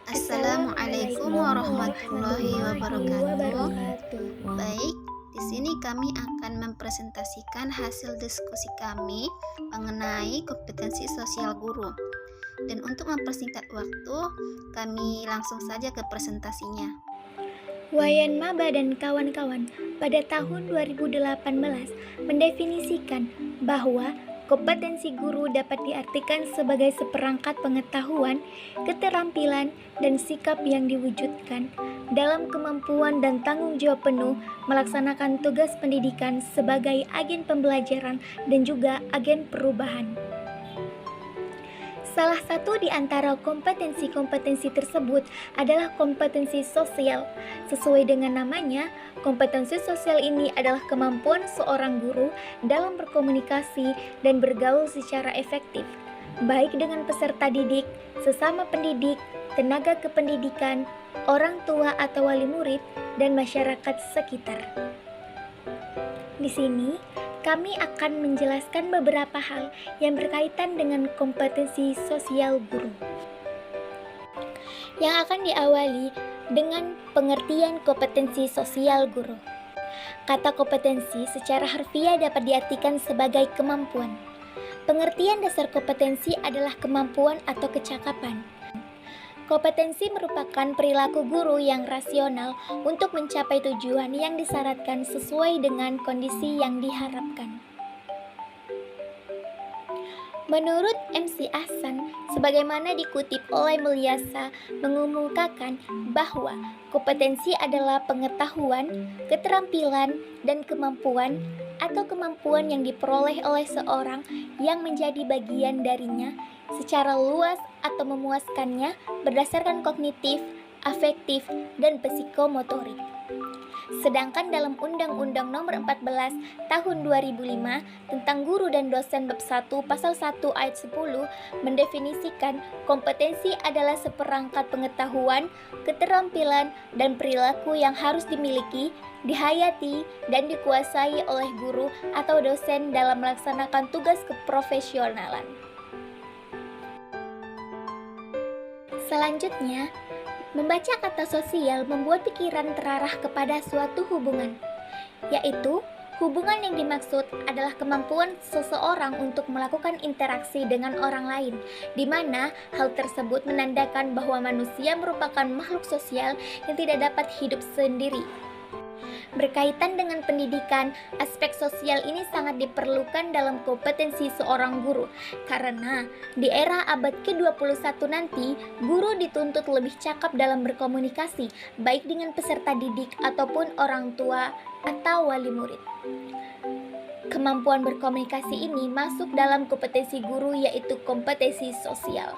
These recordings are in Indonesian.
Assalamualaikum warahmatullahi wabarakatuh. Baik, di sini kami akan mempresentasikan hasil diskusi kami mengenai kompetensi sosial guru. Dan untuk mempersingkat waktu, kami langsung saja ke presentasinya. Wayan Maba dan kawan-kawan pada tahun 2018 mendefinisikan bahwa kompetensi guru dapat diartikan sebagai seperangkat pengetahuan, keterampilan, dan sikap yang diwujudkan dalam kemampuan dan tanggung jawab penuh melaksanakan tugas pendidikan sebagai agen pembelajaran dan juga agen perubahan. Salah satu di antara kompetensi-kompetensi tersebut adalah kompetensi sosial. Sesuai dengan namanya, kompetensi sosial ini adalah kemampuan seorang guru dalam berkomunikasi dan bergaul secara efektif, baik dengan peserta didik, sesama pendidik, tenaga kependidikan, orang tua atau wali murid, dan masyarakat sekitar. Di sini, kami akan menjelaskan beberapa hal yang berkaitan dengan kompetensi sosial guru. Yang akan diawali dengan pengertian kompetensi sosial guru. Kata kompetensi secara harfiah dapat diartikan sebagai kemampuan. Pengertian dasar kompetensi adalah kemampuan atau kecakapan. Kompetensi merupakan perilaku guru yang rasional untuk mencapai tujuan yang disyaratkan sesuai dengan kondisi yang diharapkan. Menurut MC Ahsan, sebagaimana dikutip oleh Mulyasa, mengumumkakan bahwa kompetensi adalah pengetahuan, keterampilan, dan kemampuan atau kemampuan yang diperoleh oleh seorang yang menjadi bagian darinya secara luas atau memuaskannya berdasarkan kognitif, afektif, dan psikomotorik. Sedangkan dalam Undang-Undang Nomor 14 Tahun 2005 tentang Guru dan Dosen Bab 1 Pasal 1 Ayat 10 mendefinisikan kompetensi adalah seperangkat pengetahuan, keterampilan, dan perilaku yang harus dimiliki, dihayati, dan dikuasai oleh guru atau dosen dalam melaksanakan tugas keprofesionalan. Selanjutnya, membaca kata sosial membuat pikiran terarah kepada suatu hubungan, yaitu hubungan yang dimaksud adalah kemampuan seseorang untuk melakukan interaksi dengan orang lain, di mana hal tersebut menandakan bahwa manusia merupakan makhluk sosial yang tidak dapat hidup sendiri. Berkaitan dengan pendidikan, aspek sosial ini sangat diperlukan dalam kompetensi seorang guru, karena di era abad ke-21 nanti, guru dituntut lebih cakap dalam berkomunikasi, baik dengan peserta didik ataupun orang tua atau wali murid. Kemampuan berkomunikasi ini masuk dalam kompetensi guru, yaitu kompetensi sosial.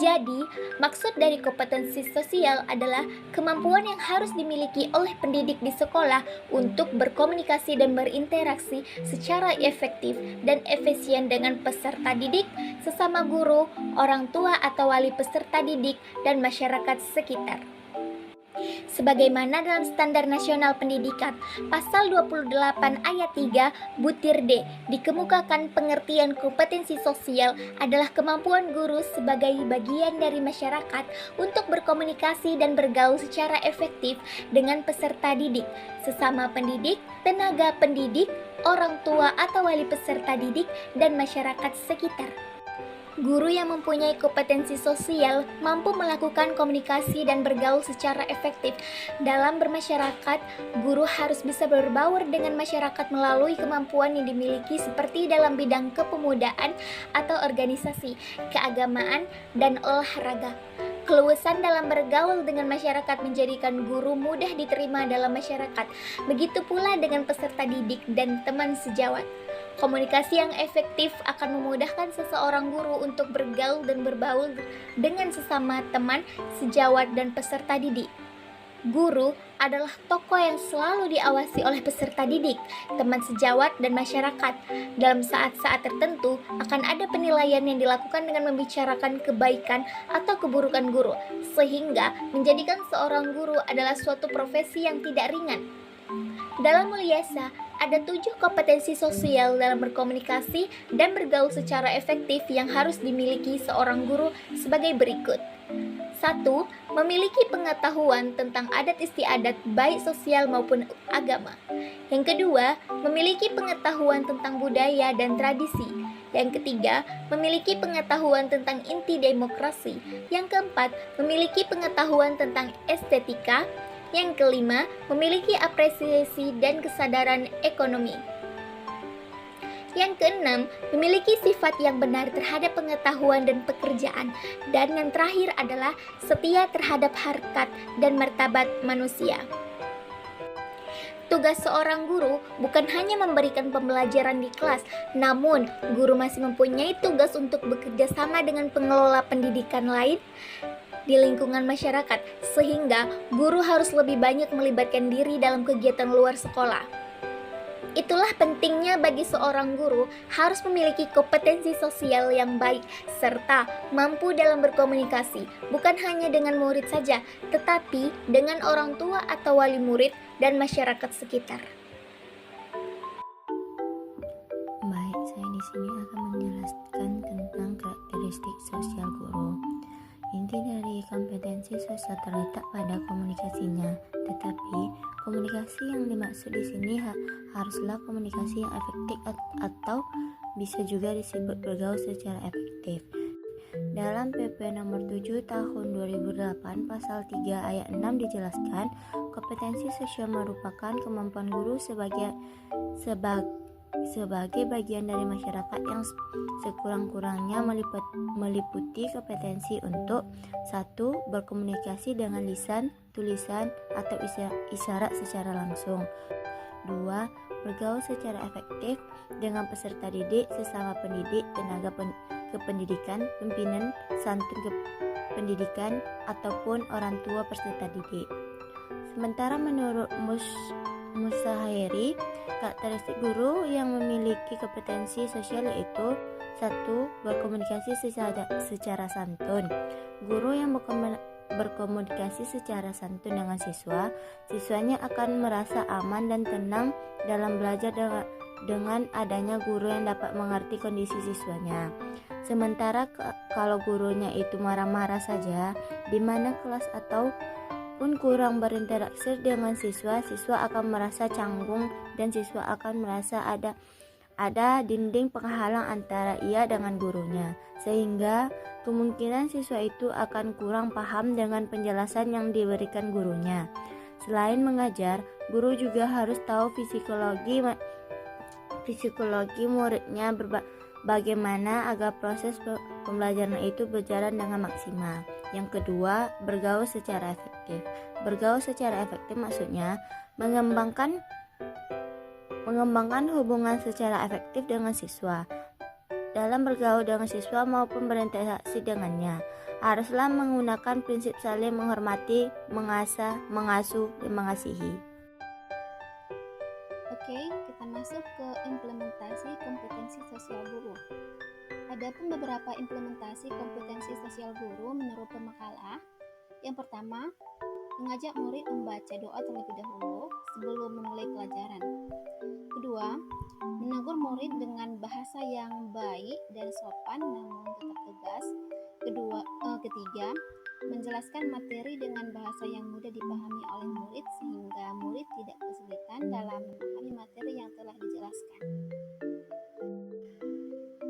Jadi, maksud dari kompetensi sosial adalah kemampuan yang harus dimiliki oleh pendidik di sekolah untuk berkomunikasi dan berinteraksi secara efektif dan efisien dengan peserta didik, sesama guru, orang tua atau wali peserta didik, dan masyarakat sekitar. Sebagaimana dalam Standar Nasional Pendidikan Pasal 28 Ayat 3 Butir D dikemukakan pengertian kompetensi sosial adalah kemampuan guru sebagai bagian dari masyarakat untuk berkomunikasi dan bergaul secara efektif dengan peserta didik, sesama pendidik, tenaga pendidik, orang tua atau wali peserta didik, dan masyarakat sekitar. Guru yang mempunyai kompetensi sosial mampu melakukan komunikasi dan bergaul secara efektif. Dalam bermasyarakat, guru harus bisa berbaur dengan masyarakat melalui kemampuan yang dimiliki seperti dalam bidang kepemudaan atau organisasi, keagamaan, dan olahraga. Keluasan dalam bergaul dengan masyarakat menjadikan guru mudah diterima dalam masyarakat. Begitu pula dengan peserta didik dan teman sejawat. Komunikasi yang efektif akan memudahkan seseorang guru untuk bergaul dan berbaur dengan sesama teman, sejawat, dan peserta didik. Guru adalah tokoh yang selalu diawasi oleh peserta didik, teman sejawat, dan masyarakat. Dalam saat-saat tertentu, akan ada penilaian yang dilakukan dengan membicarakan kebaikan atau keburukan guru, sehingga menjadikan seorang guru adalah suatu profesi yang tidak ringan. Dalam Mulyasa, Ada 7 kompetensi sosial dalam berkomunikasi dan bergaul secara efektif yang harus dimiliki seorang guru sebagai berikut. 1. Memiliki pengetahuan tentang adat istiadat baik sosial maupun agama. Yang kedua, memiliki pengetahuan tentang budaya dan tradisi. Yang ketiga, memiliki pengetahuan tentang inti demokrasi. Yang keempat, memiliki pengetahuan tentang estetika. Yang kelima, memiliki apresiasi dan kesadaran ekonomi. Yang keenam, memiliki sifat yang benar terhadap pengetahuan dan pekerjaan. Dan yang terakhir adalah setia terhadap harkat dan martabat manusia. Tugas seorang guru bukan hanya memberikan pembelajaran di kelas, namun guru masih mempunyai tugas untuk bekerja sama dengan pengelola pendidikan lain di lingkungan masyarakat, sehingga guru harus lebih banyak melibatkan diri dalam kegiatan luar sekolah. Itulah pentingnya bagi seorang guru harus memiliki kompetensi sosial yang baik serta mampu dalam berkomunikasi, bukan hanya dengan murid saja, tetapi dengan orang tua atau wali murid dan masyarakat sekitar. Baik, saya di sini akan menjelaskan tentang karakteristik sosial guru. Inti dari kompetensi sosial terletak pada komunikasinya, tetapi komunikasi yang dimaksud di sini haruslah komunikasi yang efektif atau bisa juga disebut bergaul secara efektif. Dalam PP nomor 7 tahun 2008 pasal 3 ayat 6 dijelaskan, kompetensi sosial merupakan kemampuan guru sebagai bagian dari masyarakat yang sekurang-kurangnya meliputi kompetensi untuk 1. Berkomunikasi dengan lisan, tulisan, atau isyarat secara langsung. 2. Bergaul secara efektif dengan peserta didik, sesama pendidik, tenaga kependidikan, pimpinan santun pendidikan, ataupun orang tua peserta didik. Sementara menurut Musahiri, karakteristik guru yang memiliki kompetensi sosial yaitu 1. Berkomunikasi secara santun. Guru yang berkomunikasi secara santun dengan siswanya akan merasa aman dan tenang dalam belajar dengan adanya guru yang dapat mengerti kondisi siswanya. Sementara kalau gurunya itu marah-marah saja, di mana kelas atau pun kurang berinteraksi dengan siswa akan merasa canggung dan siswa akan merasa ada dinding penghalang antara ia dengan gurunya, sehingga kemungkinan siswa itu akan kurang paham dengan penjelasan yang diberikan gurunya. Selain mengajar, guru juga harus tahu psikologi muridnya, bagaimana agar proses pembelajaran itu berjalan dengan maksimal. Yang kedua, bergaul secara efektif. Bergaul secara efektif maksudnya mengembangkan hubungan secara efektif dengan siswa. Dalam bergaul dengan siswa maupun berinteraksi dengannya, haruslah menggunakan prinsip saling menghormati, mengasuh, dan mengasihi. Oke, kita masuk ke implementasi kompetensi sosial guru. Adapun beberapa implementasi kompetensi sosial guru menurut pemakalah. Yang pertama, mengajak murid membaca doa terlebih dahulu sebelum memulai pelajaran. Kedua, menegur murid dengan bahasa yang baik dan sopan namun tetap tegas. Ketiga, menjelaskan materi dengan bahasa yang mudah dipahami oleh murid sehingga murid tidak kesulitan dalam memahami materi yang telah dijelaskan.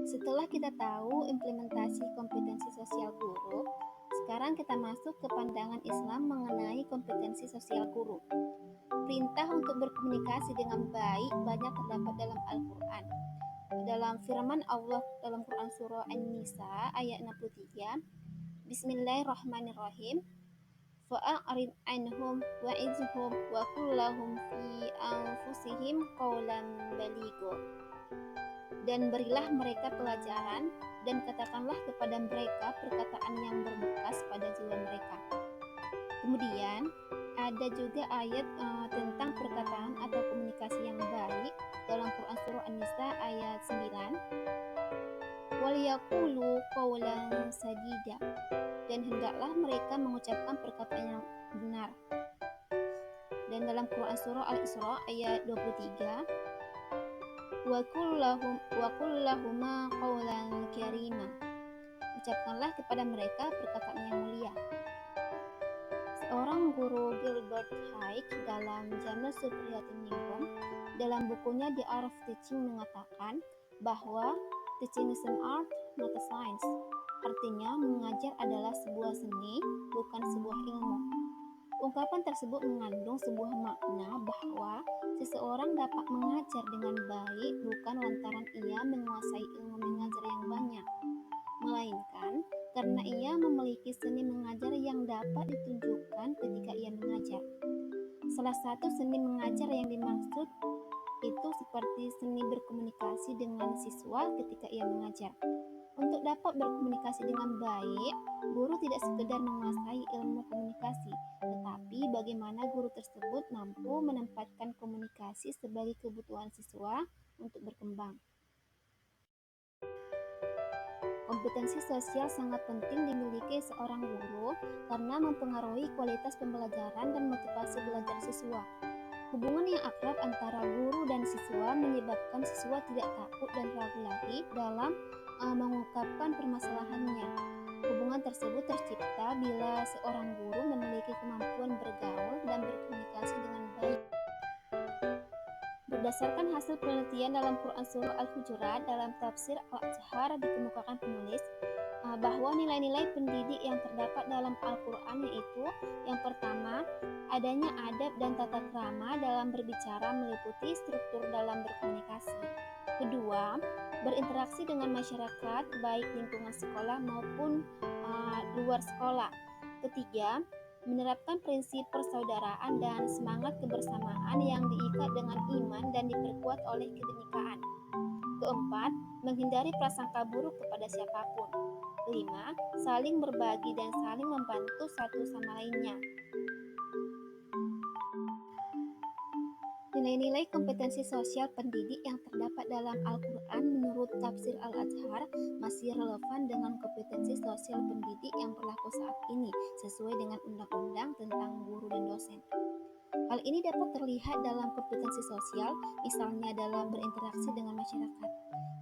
Setelah kita tahu implementasi kompetensi sosial guru, sekarang kita masuk ke pandangan Islam mengenai kompetensi sosial guru. Perintah untuk berkomunikasi dengan baik banyak terdapat dalam Al-Quran. Dalam firman Allah dalam Quran Surah An-Nisa ayat 63, Bismillahirrahmanirrahim, fa'arid anhum wa'izhum wa kullahum fi anfusihim qawlan baligho. Dan berilah mereka pelajaran dan katakanlah kepada mereka perkataan yang berbekas pada jiwa mereka. Kemudian ada juga ayat tentang perkataan atau komunikasi yang baik dalam Quran Surah An-Nisa ayat 9. Waliyaqulu qawlan sadida, dan hendaklah mereka mengucapkan perkataan yang benar. Dan dalam Quran Surah Al-Isra ayat 23, wa qul lahuma qawlan karima. Ucapkanlah kepada mereka perkataan yang mulia. Seorang guru Gilbert Haig dalam jurnal Supriyatin Minkum dalam bukunya The Art of Teaching mengatakan bahwa teaching is an art, not a science. Artinya, mengajar adalah sebuah seni, bukan sebuah ilmu. Ungkapan tersebut mengandung sebuah makna bahwa seseorang dapat mengajar dengan baik bukan lantaran ia menguasai ilmu mengajar yang banyak, melainkan karena ia memiliki seni mengajar yang dapat ditunjukkan ketika ia mengajar. Salah satu seni mengajar yang dimaksud itu seperti seni berkomunikasi dengan siswa ketika ia mengajar. Untuk dapat berkomunikasi dengan baik, guru tidak sekedar menguasai ilmu komunikasi, tetapi bagaimana guru tersebut mampu menempatkan komunikasi sebagai kebutuhan siswa untuk berkembang. Kompetensi sosial sangat penting dimiliki seorang guru karena mempengaruhi kualitas pembelajaran dan motivasi belajar siswa. Hubungan yang akrab antara guru dan siswa menyebabkan siswa tidak takut dan ragu lagi dalam mengungkapkan permasalahannya. Hubungan tersebut tercipta bila seorang guru memiliki kemampuan bergaul dan berkomunikasi dengan baik. Berdasarkan hasil penelitian dalam Quran Surah Al-Hujurat dalam tafsir Al-Azhar dikemukakan penulis bahwa nilai-nilai pendidik yang terdapat dalam Al-Quran yaitu yang pertama, adanya adab dan tata krama dalam berbicara meliputi struktur dalam berkomunikasi. Kedua, berinteraksi dengan masyarakat baik lingkungan sekolah maupun luar sekolah. Ketiga, menerapkan prinsip persaudaraan dan semangat kebersamaan yang diikat dengan iman dan diperkuat oleh kebenekaan. Keempat, menghindari prasangka buruk kepada siapapun. Kelima, saling berbagi dan saling membantu satu sama lainnya. Nilai-nilai kompetensi sosial pendidik yang terdapat dalam Al-Quran menurut tafsir Al-Azhar masih relevan dengan kompetensi sosial pendidik yang berlaku saat ini sesuai dengan undang-undang tentang guru dan dosen. Hal ini dapat terlihat dalam kompetensi sosial, misalnya dalam berinteraksi dengan masyarakat.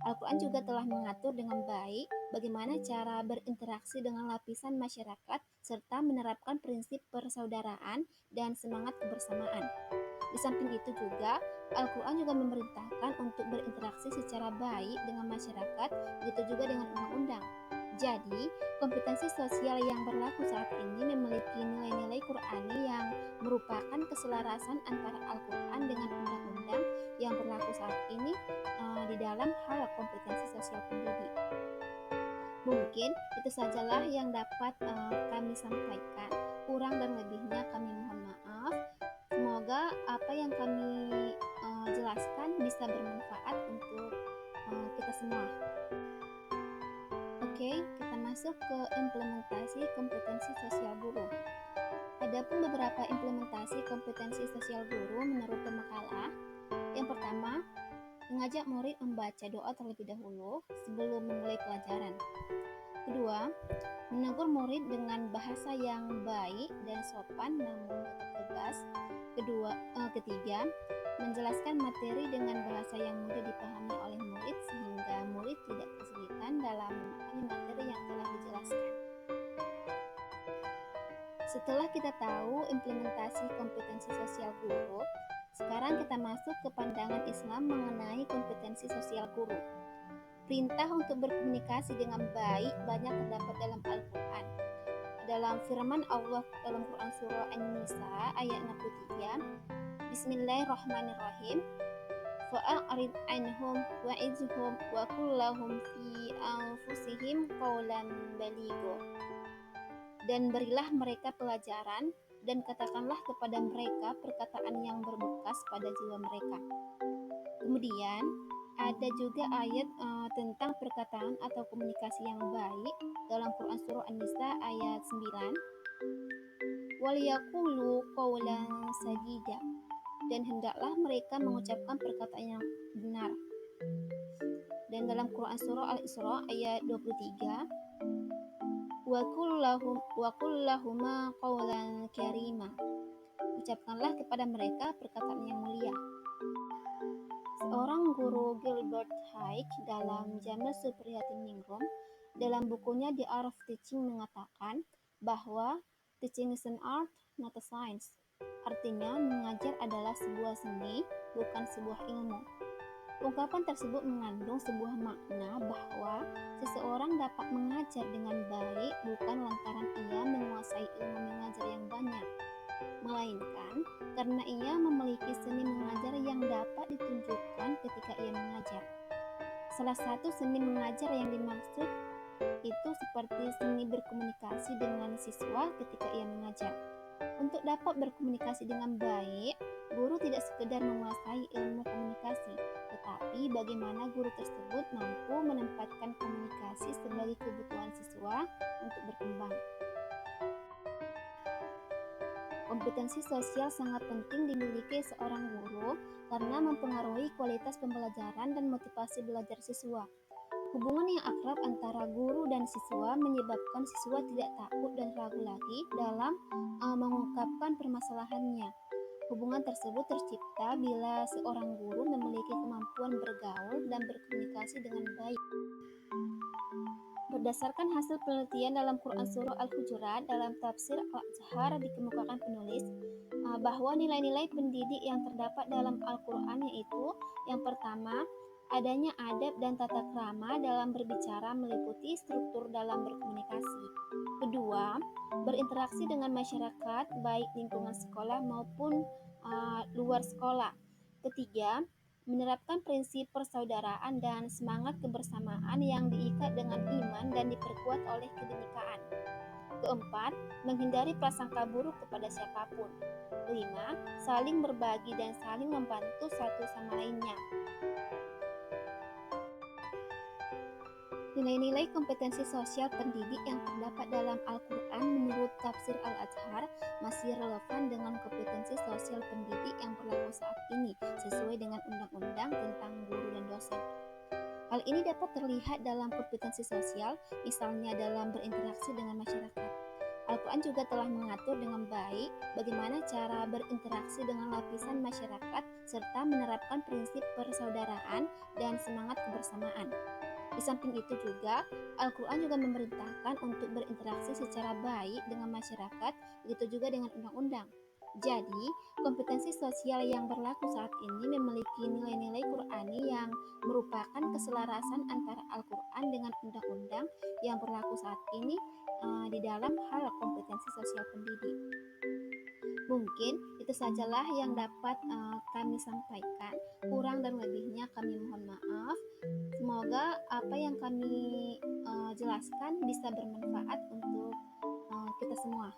Al-Quran juga telah mengatur dengan baik bagaimana cara berinteraksi dengan lapisan masyarakat serta menerapkan prinsip persaudaraan dan semangat kebersamaan. Di samping itu juga, Al-Quran juga memerintahkan untuk berinteraksi secara baik dengan masyarakat, begitu juga dengan undang-undang. Jadi, kompetensi sosial yang berlaku saat ini memiliki nilai-nilai Qur'ani yang merupakan keselarasan antara Al-Quran dengan undang-undang yang berlaku saat ini di dalam hal kompetensi sosial pendidik. Mungkin itu sajalah yang dapat kami sampaikan. Kurang dan lebihnya kami mohon maaf. Semoga apa yang kami jelaskan bisa bermanfaat untuk kita semua. Oke, kita masuk ke implementasi kompetensi sosial guru. Adapun beberapa implementasi kompetensi sosial guru menurut pemakalah. Yang pertama, mengajak murid membaca doa terlebih dahulu sebelum memulai pelajaran. Kedua, menegur murid dengan bahasa yang baik dan sopan namun tetap tegas. Ketiga, menjelaskan materi dengan bahasa yang mudah dipahami oleh murid sehingga murid tidak kesulitan dalam memahami materi yang telah dijelaskan. Setelah kita tahu implementasi kompetensi sosial guru, sekarang kita masuk ke pandangan Islam mengenai kompetensi sosial guru. Perintah untuk berkomunikasi dengan baik banyak terdapat dalam Al-Quran. Dalam firman Allah dalam Quran Surah An-Nisa ayat 63, Bismillahirrahmanirrahim, fa'arid anhum wa'izhum wa qul lahum fi anfusihim qawlan baligho. Dan berilah mereka pelajaran dan katakanlah kepada mereka perkataan yang berbekas pada jiwa mereka. Kemudian ada juga ayat tentang perkataan atau komunikasi yang baik dalam Quran Surah An-Nisa ayat 9. Waliyaqulu qawlan sadida, dan hendaklah mereka mengucapkan perkataan yang benar. Dan dalam Quran Surah Al-Isra ayat 23, wa qul lahuma qawlan karima, ucapkanlah kepada mereka perkataan yang mulia. Seorang guru Gilbert Haig dalam Jamil Supriyatningrum dalam bukunya The Art of Teaching mengatakan bahwa teaching is an art, not a science. Artinya, mengajar adalah sebuah seni, bukan sebuah ilmu. Ungkapan tersebut mengandung sebuah makna bahwa seseorang dapat mengajar dengan baik bukan lantaran ia menguasai ilmu mengajar yang banyak, melainkan karena ia memiliki seni mengajar yang dapat ditunjukkan ketika ia mengajar. Salah satu seni mengajar yang dimaksud itu seperti seni berkomunikasi dengan siswa ketika ia mengajar. Untuk dapat berkomunikasi dengan baik, guru tidak sekedar menguasai ilmu komunikasi, tetapi bagaimana guru tersebut mampu menempatkan komunikasi sebagai kebutuhan siswa untuk berkembang. Kompetensi sosial sangat penting dimiliki seorang guru karena mempengaruhi kualitas pembelajaran dan motivasi belajar siswa. Hubungan yang akrab antara guru dan siswa menyebabkan siswa tidak takut dan ragu lagi dalam mengungkapkan permasalahannya. Hubungan tersebut tercipta bila seorang guru memiliki kemampuan bergaul dan berkomunikasi dengan baik. Berdasarkan hasil penelitian dalam Quran Surah Al-Hujurat dalam tafsir Al-Azhar dikemukakan penulis bahwa nilai-nilai pendidik yang terdapat dalam Al-Quran yaitu yang pertama, adanya adab dan tata krama dalam berbicara meliputi struktur dalam berkomunikasi. Kedua, berinteraksi dengan masyarakat baik lingkungan sekolah maupun luar sekolah. Ketiga, menerapkan prinsip persaudaraan dan semangat kebersamaan yang diikat dengan iman dan diperkuat oleh kebinekaan. Keempat, menghindari prasangka buruk kepada siapapun. Kelima, saling berbagi dan saling membantu satu sama lainnya. Nilai-nilai kompetensi sosial pendidik yang terdapat dalam Al-Quran menurut tafsir Al-Azhar masih relevan dengan kompetensi sosial pendidik yang berlaku saat ini sesuai dengan undang-undang tentang guru dan dosen. Hal ini dapat terlihat dalam kompetensi sosial, misalnya dalam berinteraksi dengan masyarakat. Al-Quran juga telah mengatur dengan baik bagaimana cara berinteraksi dengan lapisan masyarakat serta menerapkan prinsip persaudaraan dan semangat kebersamaan. Di samping itu juga, Al-Quran juga memerintahkan untuk berinteraksi secara baik dengan masyarakat, begitu juga dengan undang-undang. Jadi, kompetensi sosial yang berlaku saat ini memiliki nilai-nilai Qur'ani yang merupakan keselarasan antara Al-Quran dengan undang-undang yang berlaku saat ini di dalam hal kompetensi sosial pendidik. Mungkin itu sajalah yang dapat kami sampaikan. Kurang dan lebihnya kami mohon maaf. Semoga apa yang kami jelaskan bisa bermanfaat untuk kita semua.